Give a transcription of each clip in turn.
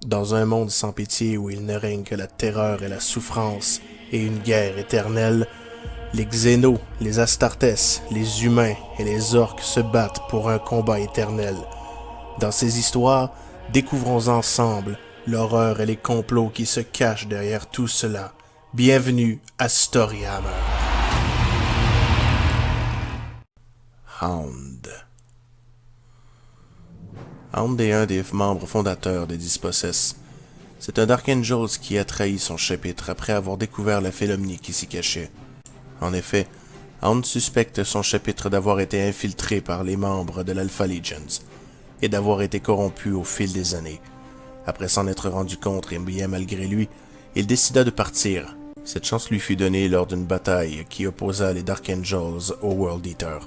Dans un monde sans pitié où il ne règne que la terreur et la souffrance et une guerre éternelle, les Xénos, les Astartes, les humains et les orques se battent pour un combat éternel. Dans ces histoires, découvrons ensemble l'horreur et les complots qui se cachent derrière tout cela. Bienvenue à Storyhammer. Hound. Hound est un des membres fondateurs des Dispossess. C'est un Dark Angels qui a trahi son chapitre après avoir découvert la Félomnie qui s'y cachait. En effet, Hound suspecte son chapitre d'avoir été infiltré par les membres de l'Alpha Legions et d'avoir été corrompu au fil des années. Après s'en être rendu compte et bien malgré lui, il décida de partir. Cette chance lui fut donnée lors d'une bataille qui opposa les Dark Angels aux World Eater.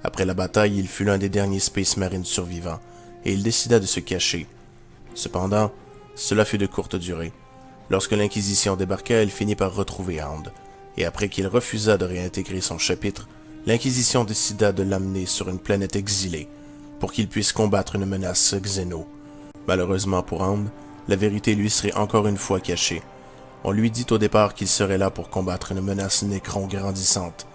Après la bataille, il fut l'un des derniers Space Marines survivants, et il décida de se cacher. Cependant, cela fut de courte durée. Lorsque l'Inquisition débarqua, elle finit par retrouver Hound, et après qu'il refusa de réintégrer son chapitre, l'Inquisition décida de l'amener sur une planète exilée, pour qu'il puisse combattre une menace xéno. Malheureusement pour Hound, la vérité lui serait encore une fois cachée. On lui dit au départ qu'il serait là pour combattre une menace nécron grandissante,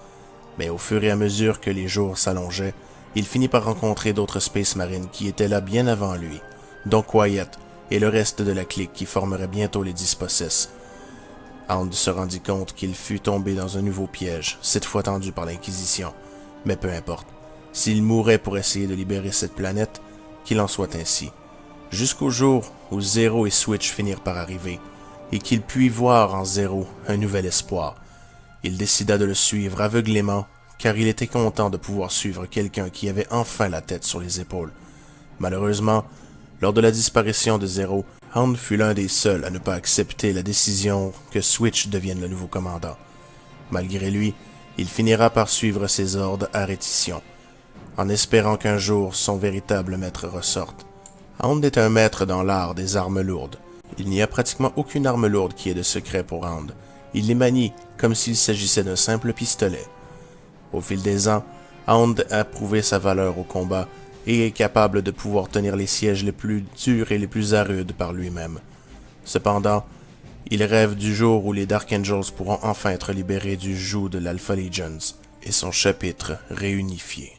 mais au fur et à mesure que les jours s'allongeaient, il finit par rencontrer d'autres Space Marines qui étaient là bien avant lui, dont Quiet et le reste de la clique qui formerait bientôt les Dispossess. Hound se rendit compte qu'il fut tombé dans un nouveau piège, cette fois tendu par l'Inquisition, mais peu importe. S'il mourait pour essayer de libérer cette planète, qu'il en soit ainsi. Jusqu'au jour où Zero et Switch finirent par arriver, et qu'il put y voir en Zero un nouvel espoir. Il décida de le suivre aveuglément, car il était content de pouvoir suivre quelqu'un qui avait enfin la tête sur les épaules. Malheureusement, lors de la disparition de Zero, Hound fut l'un des seuls à ne pas accepter la décision que Switch devienne le nouveau commandant. Malgré lui, il finira par suivre ses ordres à répétition, en espérant qu'un jour son véritable maître ressorte. Hound est un maître dans l'art des armes lourdes. Il n'y a pratiquement aucune arme lourde qui ait de secret pour Hound. Il les manie comme s'il s'agissait d'un simple pistolet. Au fil des ans, Hound a prouvé sa valeur au combat et est capable de pouvoir tenir les sièges les plus durs et les plus rudes par lui-même. Cependant, il rêve du jour où les Dark Angels pourront enfin être libérés du joug de l'Alpha Legions et son chapitre réunifié.